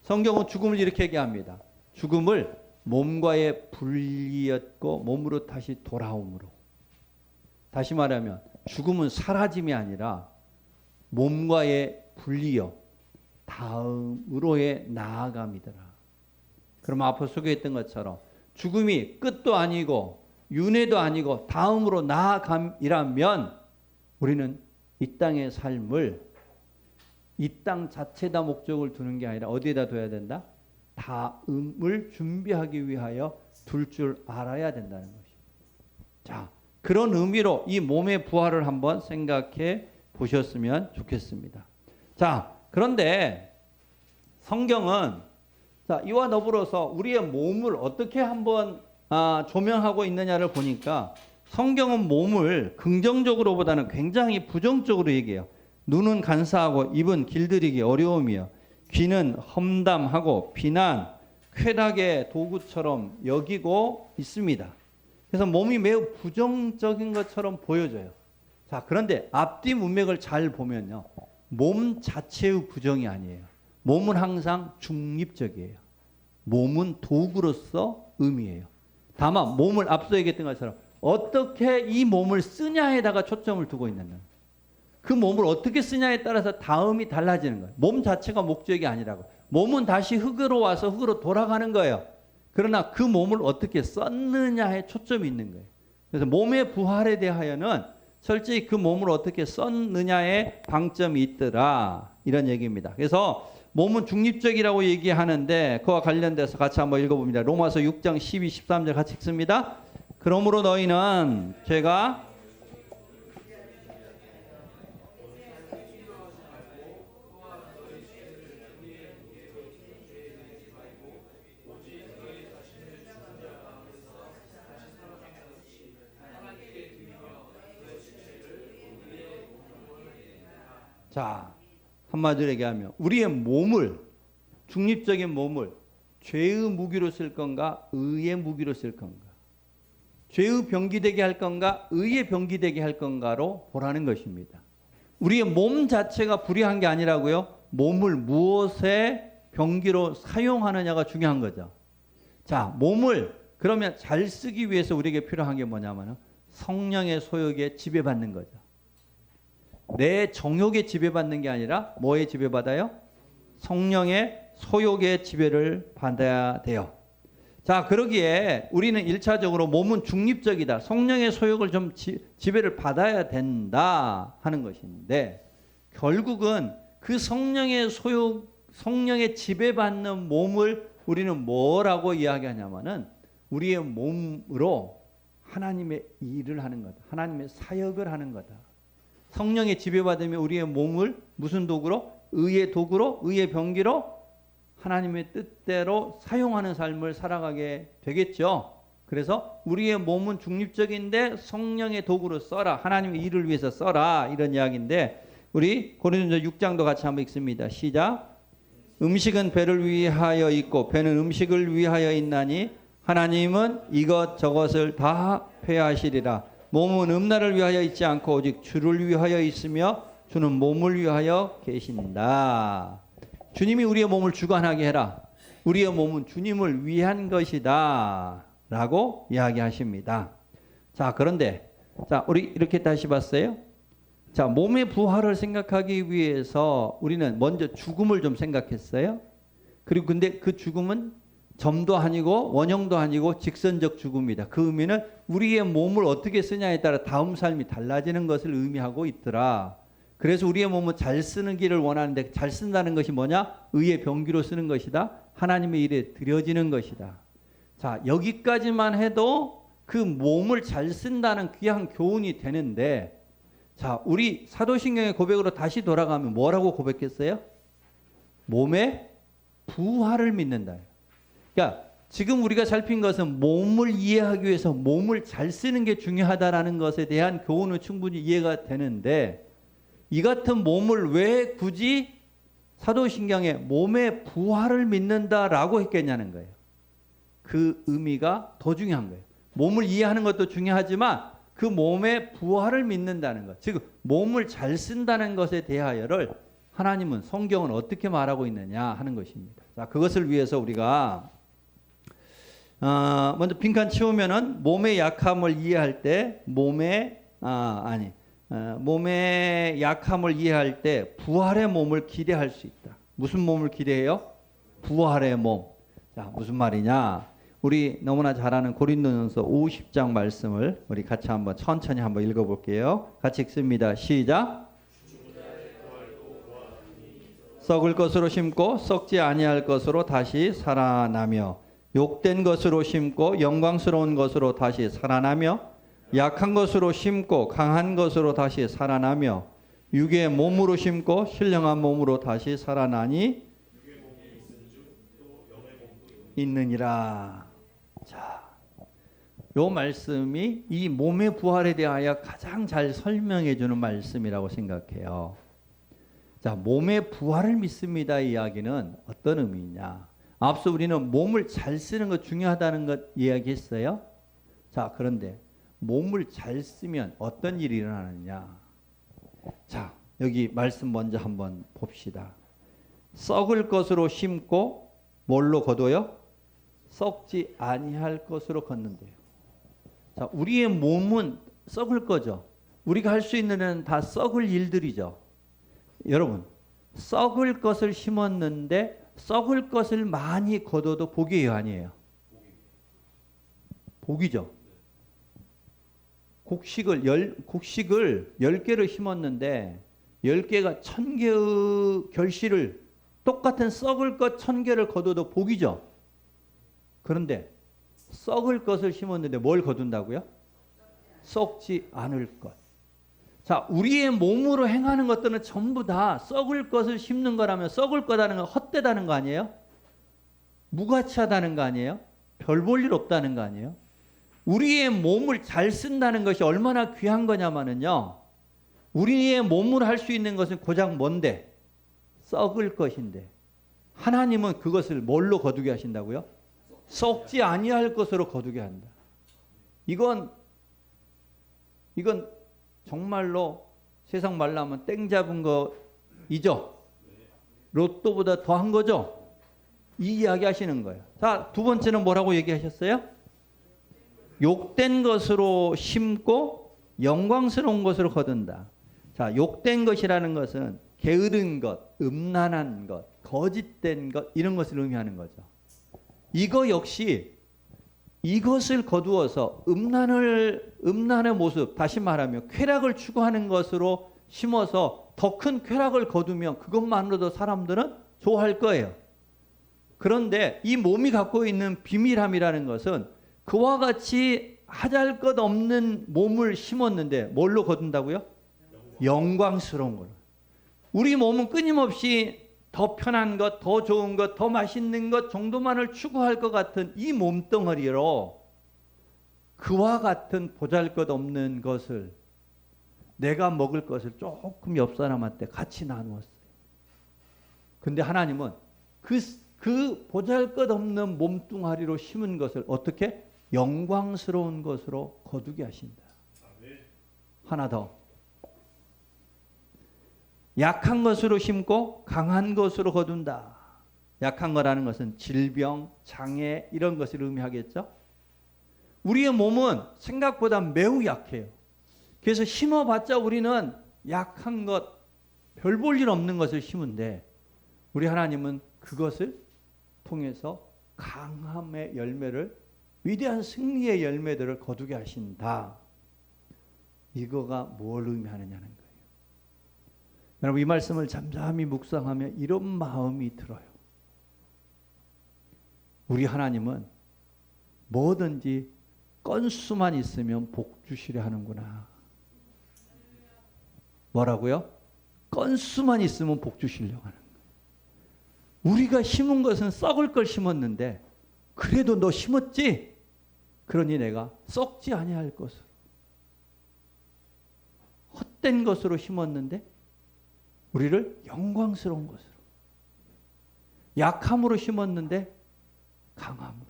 성경은 죽음을 이렇게 얘기합니다. 죽음을 몸과의 분리였고 몸으로 다시 돌아옴으로. 다시 말하면 죽음은 사라짐이 아니라 몸과의 분리요 다음으로의 나아감이더라. 그러면 앞서 소개했던 것처럼 죽음이 끝도 아니고 윤회도 아니고 다음으로 나아감이라면 우리는 이 땅의 삶을 이 땅 자체다 목적을 두는 게 아니라 어디에다 둬야 된다? 다음을 준비하기 위하여 둘 줄 알아야 된다는 것입니다. 자, 그런 의미로 이 몸의 부활을 한번 생각해 보셨으면 좋겠습니다. 자, 그런데 성경은 자, 이와 더불어서 우리의 몸을 어떻게 한번 조명하고 있느냐를 보니까 성경은 몸을 긍정적으로보다는 굉장히 부정적으로 얘기해요. 눈은 간사하고 입은 길들이기 어려움이요. 귀는 험담하고 비난, 쾌락의 도구처럼 여기고 있습니다. 그래서 몸이 매우 부정적인 것처럼 보여져요. 자, 그런데 앞뒤 문맥을 잘 보면요. 몸 자체의 부정이 아니에요. 몸은 항상 중립적이에요. 몸은 도구로서 의미해요. 다만 몸을 앞서 얘기했던 것처럼 어떻게 이 몸을 쓰냐에다가 초점을 두고 있는 거예요. 그 몸을 어떻게 쓰냐에 따라서 다음이 달라지는 거예요. 몸 자체가 목적이 아니라고. 몸은 다시 흙으로 와서 흙으로 돌아가는 거예요. 그러나 그 몸을 어떻게 썼느냐에 초점이 있는 거예요. 그래서 몸의 부활에 대하여는 철저히 그 몸을 어떻게 썼느냐에 방점이 있더라. 이런 얘기입니다. 그래서 몸은 중립적이라고 얘기하는데 그와 관련돼서 같이 한번 읽어봅니다. 로마서 6장 12, 13절 같이 읽습니다. 그러므로 너희는 죄가 자, 한마디로 얘기하면 우리의 몸을 중립적인 몸을 죄의 무기로 쓸 건가 의의 무기로 쓸 건가 죄의 병기 되게 할 건가 의의 병기 되게 할 건가로 보라는 것입니다. 우리의 몸 자체가 불의한 게 아니라고요. 몸을 무엇의 병기로 사용하느냐가 중요한 거죠. 자, 몸을 그러면 잘 쓰기 위해서 우리에게 필요한 게 뭐냐면 성령의 소욕에 지배받는 거죠. 내 정욕에 지배받는 게 아니라 뭐에 지배받아요? 성령의 소욕의 지배를 받아야 돼요. 자, 그러기에 우리는 1차적으로 몸은 중립적이다. 성령의 소욕을 좀 지배를 받아야 된다 하는 것인데 결국은 그 성령의 소욕, 성령의 지배받는 몸을 우리는 뭐라고 이야기하냐면은 우리의 몸으로 하나님의 일을 하는 거다. 하나님의 사역을 하는 거다. 성령의 지배받으면 우리의 몸을 무슨 도구로? 의의 도구로, 의의 병기로 하나님의 뜻대로 사용하는 삶을 살아가게 되겠죠. 그래서 우리의 몸은 중립적인데 성령의 도구로 써라. 하나님의 일을 위해서 써라. 이런 이야기인데 우리 고린도전서 6장도 같이 한번 읽습니다. 시작. 음식은 배를 위하여 있고 배는 음식을 위하여 있나니 하나님은 이것저것을 다 폐하시리라. 몸은 음란을 위하여 있지 않고 오직 주를 위하여 있으며 주는 몸을 위하여 계신다. 주님이 우리의 몸을 주관하게 해라. 우리의 몸은 주님을 위한 것이다 라고 이야기하십니다. 자, 그런데 자, 우리 이렇게 다시 봤어요. 자, 몸의 부활을 생각하기 위해서 우리는 먼저 죽음을 좀 생각했어요. 그리고 근데 그 죽음은 점도 아니고 원형도 아니고 직선적 죽음이다. 그 의미는 우리의 몸을 어떻게 쓰냐에 따라 다음 삶이 달라지는 것을 의미하고 있더라. 그래서 우리의 몸은 잘 쓰는 길을 원하는데 잘 쓴다는 것이 뭐냐? 의의 병기로 쓰는 것이다. 하나님의 일에 드려지는 것이다. 자, 여기까지만 해도 그 몸을 잘 쓴다는 귀한 교훈이 되는데 자, 우리 사도신경의 고백으로 다시 돌아가면 뭐라고 고백했어요? 몸의 부활을 믿는다. 그러니까 지금 우리가 살핀 것은 몸을 이해하기 위해서 몸을 잘 쓰는 게 중요하다라는 것에 대한 교훈은 충분히 이해가 되는데 이 같은 몸을 왜 굳이 사도신경에 몸의 부활을 믿는다라고 했겠냐는 거예요. 그 의미가 더 중요한 거예요. 몸을 이해하는 것도 중요하지만 그 몸의 부활을 믿는다는 것, 즉 몸을 잘 쓴다는 것에 대하여를 하나님은 성경은 어떻게 말하고 있느냐 하는 것입니다. 자, 그것을 위해서 우리가 먼저 빈칸 치우면은 몸의 약함을 이해할 때 몸의 약함을 이해할 때 부활의 몸을 기대할 수 있다. 무슨 몸을 기대해요? 부활의 몸. 자, 무슨 말이냐? 우리 너무나 잘 아는 고린도전서 50장 말씀을 우리 같이 한번 천천히 한번 읽어볼게요. 같이 읽습니다. 시작. 썩을 것으로 심고 썩지 아니할 것으로 다시 살아나며 욕된 것으로 심고 영광스러운 것으로 다시 살아나며 약한 것으로 심고 강한 것으로 다시 살아나며 육의 몸으로 심고 신령한 몸으로 다시 살아나니 있느니라. 자, 요 말씀이 이 몸의 부활에 대하여 가장 잘 설명해 주는 말씀이라고 생각해요. 자, 몸의 부활을 믿습니다. 이야기는 어떤 의미냐? 앞서 우리는 몸을 잘 쓰는 것 중요하다는 것 이야기했어요. 자, 그런데 몸을 잘 쓰면 어떤 일이 일어나느냐? 자, 여기 말씀 먼저 한번 봅시다. 썩을 것으로 심고 뭘로 거둬요? 썩지 아니할 것으로 걷는데요. 자, 우리의 몸은 썩을 거죠. 우리가 할 수 있는 일은 다 썩을 일들이죠. 여러분, 썩을 것을 심었는데 썩을 것을 많이 거둬도 복이에요, 아니에요? 복이죠. 곡식을 10개를 심었는데 10개가 1000개의 결실을 똑같은 썩을 것 1000개를 거둬도 복이죠. 그런데 썩을 것을 심었는데 뭘 거둔다고요? 썩지 않을 것. 자, 우리의 몸으로 행하는 것들은 전부 다 썩을 것을 심는 거라면 썩을 거다는 건 헛되다는 거 아니에요? 무가치하다는 거 아니에요? 별 볼 일 없다는 거 아니에요? 우리의 몸을 잘 쓴다는 것이 얼마나 귀한 거냐면요. 우리의 몸으로 할 수 있는 것은 고작 뭔데? 썩을 것인데 하나님은 그것을 뭘로 거두게 하신다고요? 썩지 아니할 것으로 거두게 한다. 이건 정말로 세상 말로 하면 땡 잡은 거이죠. 로또보다 더한 거죠. 이 이야기 하시는 거예요. 자, 두 번째는 뭐라고 얘기하셨어요? 욕된 것으로 심고 영광스러운 것으로 거둔다. 자, 욕된 것이라는 것은 게으른 것, 음란한 것, 거짓된 것 이런 것을 의미하는 거죠. 이거 역시 이것을 거두어서 음란의 모습, 다시 말하면 쾌락을 추구하는 것으로 심어서 더 큰 쾌락을 거두면 그것만으로도 사람들은 좋아할 거예요. 그런데 이 몸이 갖고 있는 비밀함이라는 것은 그와 같이 하잘것 없는 몸을 심었는데 뭘로 거둔다고요? 영광스러운 걸. 우리 몸은 끊임없이 더 편한 것, 더 좋은 것, 더 맛있는 것 정도만을 추구할 것 같은 이 몸덩어리로 그와 같은 보잘것없는 것을, 내가 먹을 것을 조금 옆 사람한테 같이 나누었어요. 근데 하나님은 그 보잘것없는 몸뚱아리로 심은 것을 어떻게? 영광스러운 것으로 거두게 하신다. 하나 더. 약한 것으로 심고 강한 것으로 거둔다. 약한 거라는 것은 질병, 장애 이런 것을 의미하겠죠. 우리의 몸은 생각보다 매우 약해요. 그래서 심어봤자 우리는 약한 것, 별 볼 일 없는 것을 심은데 우리 하나님은 그것을 통해서 강함의 열매를, 위대한 승리의 열매들을 거두게 하신다. 이거가 뭘 의미하느냐는 거예요. 여러분 이 말씀을 잠잠히 묵상하면 이런 마음이 들어요. 우리 하나님은 뭐든지 건수만 있으면 복 주시려 하는구나. 뭐라고요? 건수만 있으면 복 주시려고 하는 거예요. 우리가 심은 것은 썩을 걸 심었는데 그래도 너 심었지? 그러니 내가 썩지 아니할 것으로, 헛된 것으로 심었는데 우리를 영광스러운 것으로, 약함으로 심었는데 강함으로.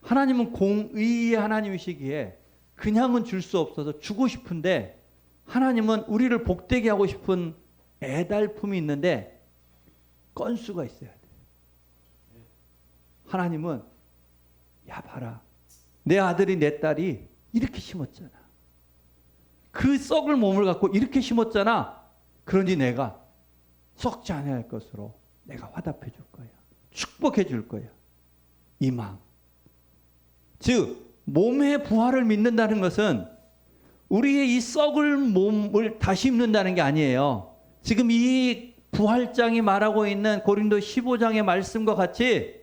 하나님은 공의의 하나님이시기에 그냥은 줄 수 없어서 주고 싶은데, 하나님은 우리를 복되게 하고 싶은 애달품이 있는데 건수가 있어야 돼. 하나님은 야 봐라, 내 아들이 내 딸이 이렇게 심었잖아. 그 썩을 몸을 갖고 이렇게 심었잖아. 그러니 내가 썩지 않을 것으로 내가 화답해 줄 거야. 축복해 줄 거야. 이 마음. 즉 몸의 부활을 믿는다는 것은 우리의 이 썩을 몸을 다시 입는다는 게 아니에요. 지금 이 부활장이 말하고 있는 고린도 15장의 말씀과 같이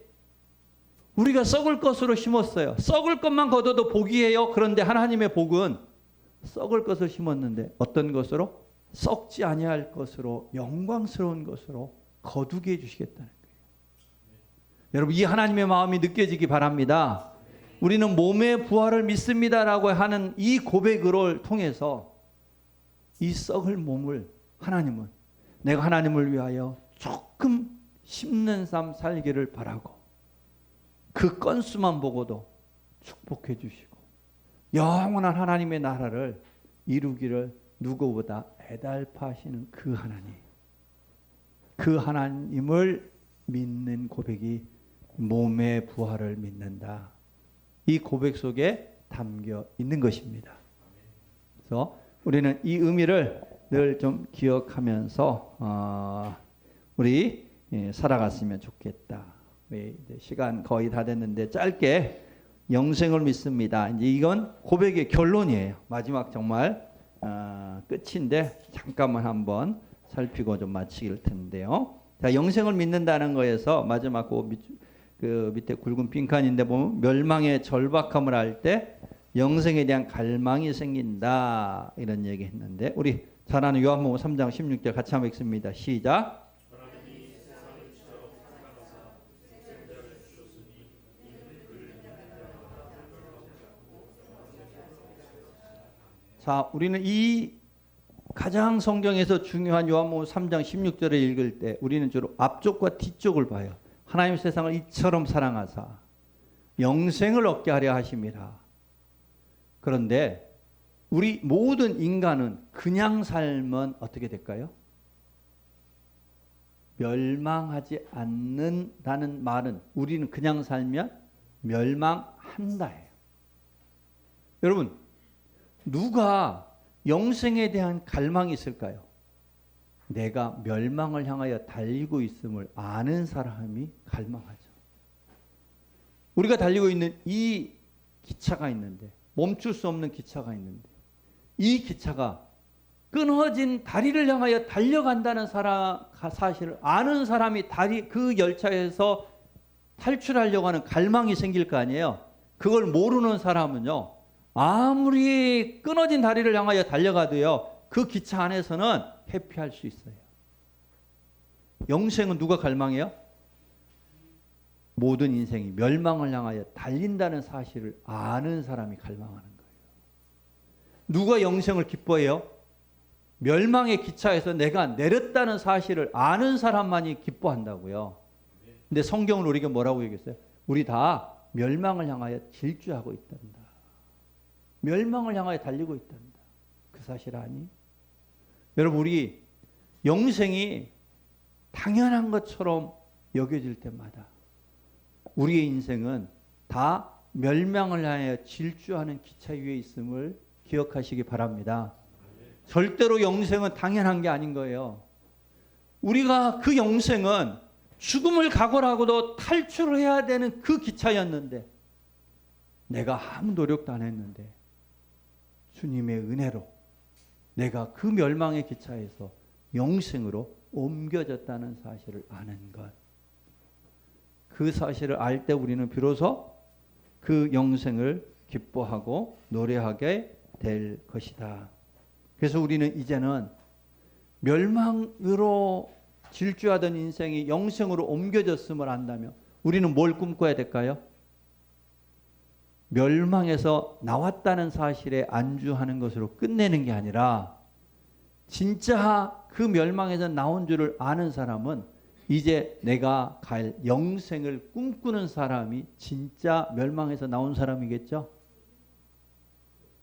우리가 썩을 것으로 심었어요. 썩을 것만 거둬도 복이에요. 그런데 하나님의 복은 썩을 것을 심었는데 어떤 것으로? 썩지 아니할 것으로, 영광스러운 것으로 거두게 해주시겠다는 거예요. 여러분 이 하나님의 마음이 느껴지기 바랍니다. 우리는 몸의 부활을 믿습니다라고 하는 이 고백을 통해서 이 썩을 몸을 하나님은, 내가 하나님을 위하여 조금 심는 삶 살기를 바라고 그 건수만 보고도 축복해 주시고 영원한 하나님의 나라를 이루기를 누구보다 애달파하시는 그 하나님, 그 하나님을 믿는 고백이 몸의 부활을 믿는다. 이 고백 속에 담겨 있는 것입니다. 그래서 우리는 이 의미를 늘 좀 기억하면서 우리 살아갔으면 좋겠다. 시간 거의 다 됐는데 짧게 영생을 믿습니다. 이제 이건 고백의 결론이에요. 마지막 정말 끝인데 잠깐만 한번 살피고 좀 마칠 텐데요. 자, 영생을 믿는다는 거에서 마지막 그 밑에 굵은 빈칸인데 보면 멸망의 절박함을 알 때 영생에 대한 갈망이 생긴다 이런 얘기 했는데, 우리 잘 아는 요한복음 3장 16절 같이 한번 읽습니다. 시작. 자, 우리는 이 가장 성경에서 중요한 요한복음 3장 16절을 읽을 때 우리는 주로 앞쪽과 뒤쪽을 봐요. 하나님 세상을 이처럼 사랑하사 영생을 얻게 하려 하심이라. 그런데 우리 모든 인간은 그냥 살면 어떻게 될까요? 멸망하지 않는다는 말은 우리는 그냥 살면 멸망한다예요. 여러분, 누가 영생에 대한 갈망이 있을까요? 내가 멸망을 향하여 달리고 있음을 아는 사람이 갈망하죠. 우리가 달리고 있는 이 기차가 있는데, 멈출 수 없는 기차가 있는데, 이 기차가 끊어진 다리를 향하여 달려간다는 사실을 아는 사람이 그 열차에서 탈출하려고 하는 갈망이 생길 거 아니에요. 그걸 모르는 사람은요, 아무리 끊어진 다리를 향하여 달려가도요, 그 기차 안에서는 해피할 수 있어요. 영생은 누가 갈망해요? 모든 인생이 멸망을 향하여 달린다는 사실을 아는 사람이 갈망하는 거예요. 누가 영생을 기뻐해요? 멸망의 기차에서 내가 내렸다는 사실을 아는 사람만이 기뻐한다고요. 근데 성경은 우리에게 뭐라고 얘기했어요? 우리 다 멸망을 향하여 질주하고 있단다. 멸망을 향하여 달리고 있단다. 그 사실 아니? 여러분, 우리 영생이 당연한 것처럼 여겨질 때마다 우리의 인생은 다 멸망을 향하여 질주하는 기차 위에 있음을 기억하시기 바랍니다. 절대로 영생은 당연한 게 아닌 거예요. 우리가 그 영생은 죽음을 각오하고도 탈출을 해야 되는 그 기차였는데 내가 아무 노력도 안 했는데 주님의 은혜로 내가 그 멸망의 기차에서 영생으로 옮겨졌다는 사실을 아는 것. 그 사실을 알 때 우리는 비로소 그 영생을 기뻐하고 노래하게 될 것이다. 그래서 우리는 이제는 멸망으로 질주하던 인생이 영생으로 옮겨졌음을 안다면 우리는 뭘 꿈꿔야 될까요? 멸망에서 나왔다는 사실에 안주하는 것으로 끝내는 게 아니라 진짜 그 멸망에서 나온 줄을 아는 사람은 이제 내가 갈 영생을 꿈꾸는 사람이 진짜 멸망에서 나온 사람이겠죠?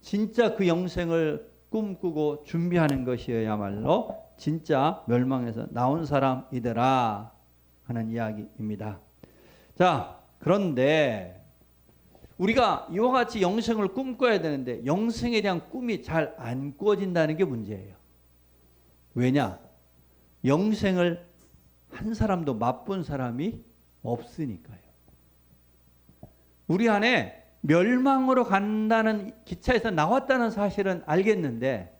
진짜 그 영생을 꿈꾸고 준비하는 것이어야말로 진짜 멸망에서 나온 사람이더라 하는 이야기입니다. 자, 그런데 우리가 이와 같이 영생을 꿈꿔야 되는데 영생에 대한 꿈이 잘 안 꾸어진다는 게 문제예요. 왜냐? 영생을 한 사람도 맛본 사람이 없으니까요. 우리 안에 멸망으로 간다는 기차에서 나왔다는 사실은 알겠는데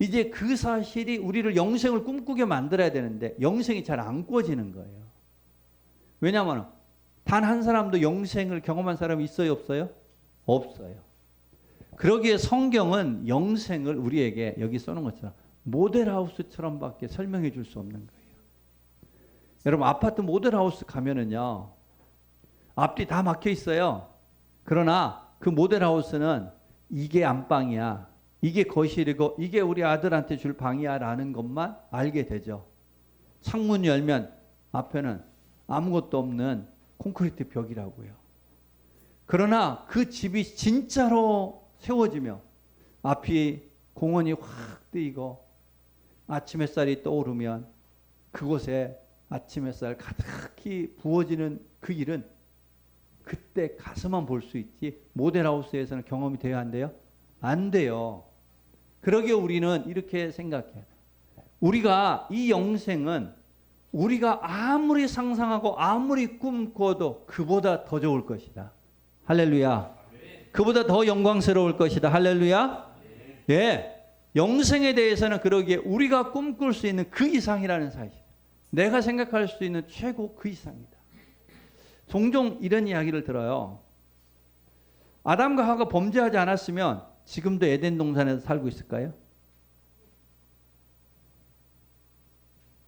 이제 그 사실이 우리를 영생을 꿈꾸게 만들어야 되는데 영생이 잘 안 꾸어지는 거예요. 왜냐하면 단 한 사람도 영생을 경험한 사람이 있어요, 없어요? 없어요. 그러기에 성경은 영생을 우리에게 여기 써놓은 것처럼 모델하우스처럼밖에 설명해 줄 수 없는 거예요. 여러분, 아파트 모델하우스 가면은요, 앞뒤 다 막혀 있어요. 그러나 그 모델하우스는 이게 안방이야, 이게 거실이고 이게 우리 아들한테 줄 방이야 라는 것만 알게 되죠. 창문 열면 앞에는 아무것도 없는 콘크리트 벽이라고요. 그러나 그 집이 진짜로 세워지며 앞이 공원이 확 뜨이고 아침 햇살이 떠오르면 그곳에 아침 햇살 가득히 부어지는 그 일은 그때 가서만 볼 수 있지 모델하우스에서는 경험이 돼야 안 돼요? 안 돼요. 그러기에 우리는 이렇게 생각해요. 우리가 이 영생은 우리가 아무리 상상하고 아무리 꿈꿔도 그보다 더 좋을 것이다. 할렐루야. 그보다 더 영광스러울 것이다. 할렐루야. 예. 영생에 대해서는 그러기에 우리가 꿈꿀 수 있는 그 이상이라는 사실. 내가 생각할 수 있는 최고 그 이상이다. 종종 이런 이야기를 들어요. 아담과 하와가 범죄하지 않았으면 지금도 에덴 동산에서 살고 있을까요?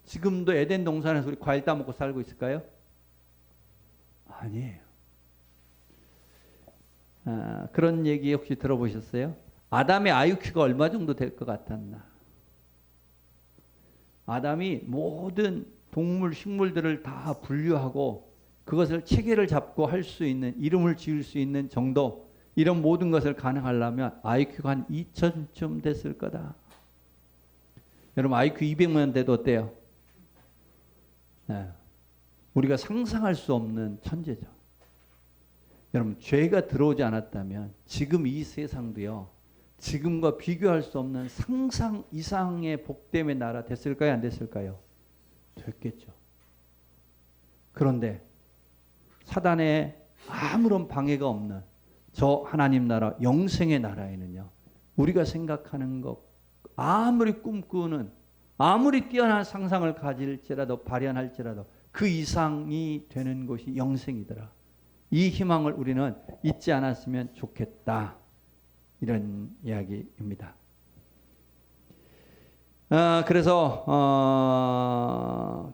지금도 에덴 동산에서 우리 과일 따먹고 살고 있을까요? 아니에요. 그런 얘기 혹시 들어보셨어요? 아담의 IQ가 얼마 정도 될 것 같았나? 아담이 모든 동물, 식물들을 다 분류하고 그것을 체계를 잡고 할 수 있는, 이름을 지을 수 있는 정도, 이런 모든 것을 가능하려면 IQ가 한 2000쯤 됐을 거다. 여러분, IQ 200만 돼도 어때요? 네. 우리가 상상할 수 없는 천재죠. 여러분, 죄가 들어오지 않았다면 지금 이 세상도요, 지금과 비교할 수 없는 상상 이상의 복됨의 나라 됐을까요? 안 됐을까요? 됐겠죠. 그런데 사단의 아무런 방해가 없는 저 하나님 나라, 영생의 나라에는요, 우리가 생각하는 것, 아무리 꿈꾸는, 아무리 뛰어난 상상을 가질지라도, 발현할지라도 그 이상이 되는 것이 영생이더라. 이 희망을 우리는 잊지 않았으면 좋겠다. 이런 이야기입니다. 그래서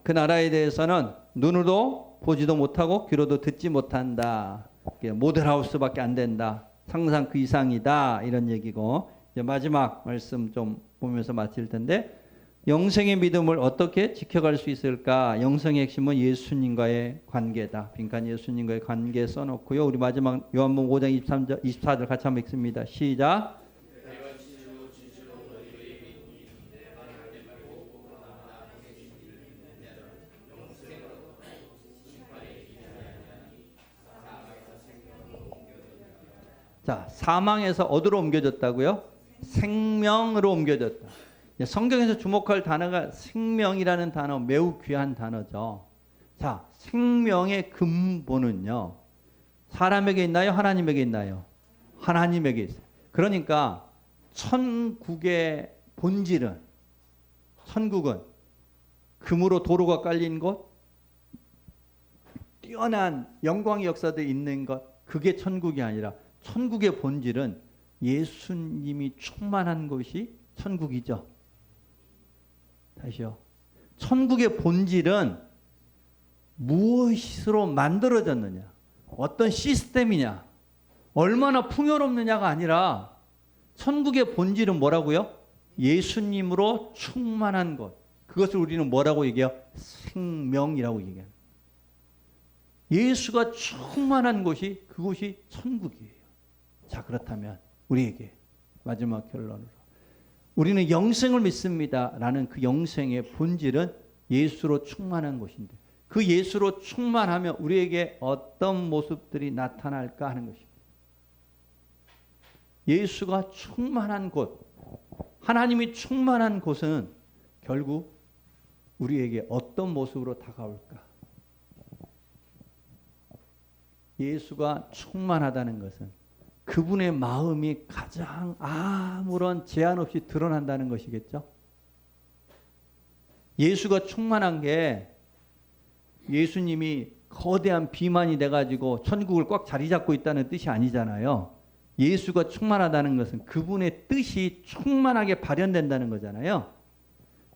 그 나라에 대해서는 눈으로 보지도 못하고 귀로도 듣지 못한다. 모델하우스밖에 안 된다. 상상 그 이상이다. 이런 얘기고, 이제 마지막 말씀 좀 보면서 마칠 텐데, 영생의 믿음을 어떻게 지켜갈 수 있을까? 영생의 핵심은 예수님과의 관계다. 빈칸 예수님과의 관계 써놓고요. 우리 마지막 요한복음 5장 23절, 24절 같이 한번 읽습니다. 시작. 자, 사망에서 어디로 옮겨졌다고요? 생명으로 옮겨졌다. 성경에서 주목할 단어가 생명이라는 단어, 매우 귀한 단어죠. 자, 생명의 근본은요, 사람에게 있나요? 하나님에게 있나요? 하나님에게 있어요. 그러니까 천국의 본질은, 천국은 금으로 도로가 깔린 곳, 뛰어난 영광의 역사도 있는 것, 그게 천국이 아니라 천국의 본질은 예수님이 충만한 곳이 천국이죠. 다시요. 천국의 본질은 무엇으로 만들어졌느냐, 어떤 시스템이냐, 얼마나 풍요롭느냐가 아니라 천국의 본질은 뭐라고요? 예수님으로 충만한 것. 그것을 우리는 뭐라고 얘기해요? 생명이라고 얘기해요. 예수가 충만한 곳이, 그곳이 천국이에요. 자, 그렇다면 우리에게 마지막 결론으로, 우리는 영생을 믿습니다 라는 그 영생의 본질은 예수로 충만한 것인데, 그 예수로 충만하면 우리에게 어떤 모습들이 나타날까 하는 것입니다. 예수가 충만한 곳, 하나님이 충만한 곳은 결국 우리에게 어떤 모습으로 다가올까? 예수가 충만하다는 것은 그분의 마음이 가장 아무런 제한 없이 드러난다는 것이겠죠. 예수가 충만한 게 예수님이 거대한 비만이 돼가지고 천국을 꽉 자리 잡고 있다는 뜻이 아니잖아요. 예수가 충만하다는 것은 그분의 뜻이 충만하게 발현된다는 거잖아요.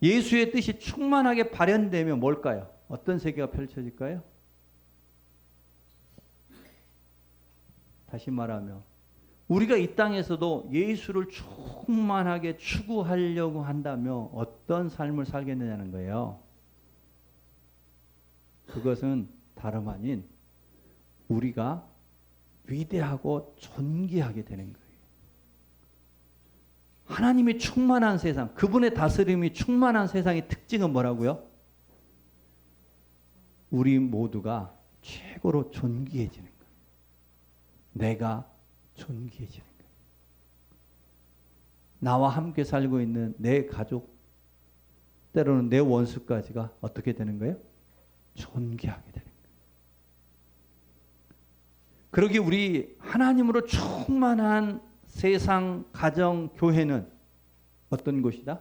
예수의 뜻이 충만하게 발현되면 뭘까요? 어떤 세계가 펼쳐질까요? 다시 말하면 우리가 이 땅에서도 예수를 충만하게 추구하려고 한다면 어떤 삶을 살겠느냐는 거예요. 그것은 다름 아닌 우리가 위대하고 존귀하게 되는 거예요. 하나님이 충만한 세상, 그분의 다스림이 충만한 세상의 특징은 뭐라고요? 우리 모두가 최고로 존귀해지는 거예요. 내가 존귀해지는 거예요. 나와 함께 살고 있는 내 가족, 때로는 내 원수까지가 어떻게 되는 거예요? 존귀하게 되는 거예요. 그러기에 우리 하나님으로 충만한 세상, 가정, 교회는 어떤 곳이다?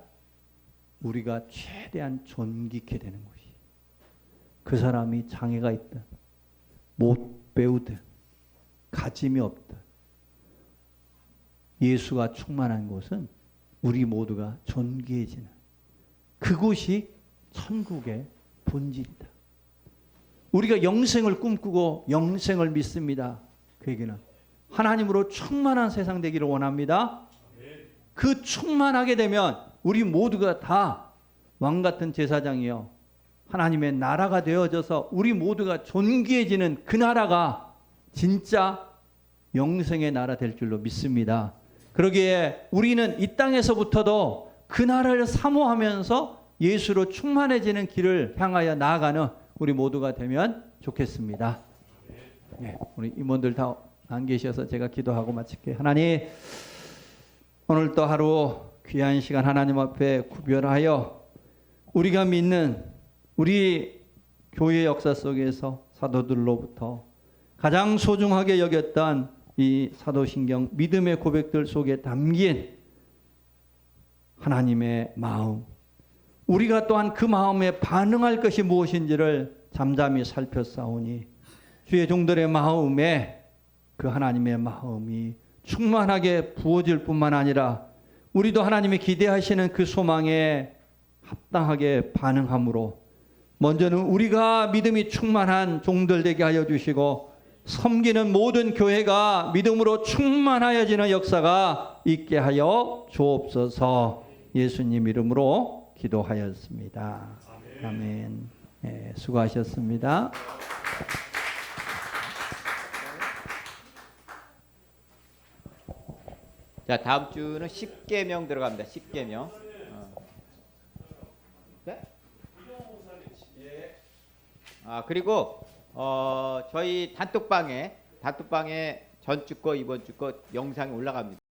우리가 최대한 존귀케 되는 곳이. 그 사람이 장애가 있든 못 배우든 가짐이 없든 예수가 충만한 곳은 우리 모두가 존귀해지는 그곳이 천국의 본질이다. 우리가 영생을 꿈꾸고 영생을 믿습니다. 그 얘기는 하나님으로 충만한 세상 되기를 원합니다. 그 충만하게 되면 우리 모두가 다 왕같은 제사장이요, 하나님의 나라가 되어져서 우리 모두가 존귀해지는 그 나라가 진짜 영생의 나라 될 줄로 믿습니다. 그러기에 우리는 이 땅에서부터도 그 나라를 사모하면서 예수로 충만해지는 길을 향하여 나아가는 우리 모두가 되면 좋겠습니다. 네, 우리 임원들 다 안 계셔서 제가 기도하고 마칠게요. 하나님, 오늘 또 하루 귀한 시간 하나님 앞에 구별하여 우리가 믿는 우리 교회 역사 속에서 사도들로부터 가장 소중하게 여겼던 이 사도신경 믿음의 고백들 속에 담긴 하나님의 마음, 우리가 또한 그 마음에 반응할 것이 무엇인지를 잠잠히 살펴싸우니 주의 종들의 마음에 그 하나님의 마음이 충만하게 부어질 뿐만 아니라 우리도 하나님이 기대하시는 그 소망에 합당하게 반응함으로 먼저는 우리가 믿음이 충만한 종들 되게 하여 주시고 섬기는 모든 교회가 믿음으로 충만하여지는 역사가 있게 하여 주옵소서. 예수님 이름으로 기도하였습니다. 아멘. 네, 수고하셨습니다. 자, 다음 주는 10계명 들어갑니다. 10계명. 네? 그리고 저희 단톡방에 전주 거 이번 주 거 영상이 올라갑니다.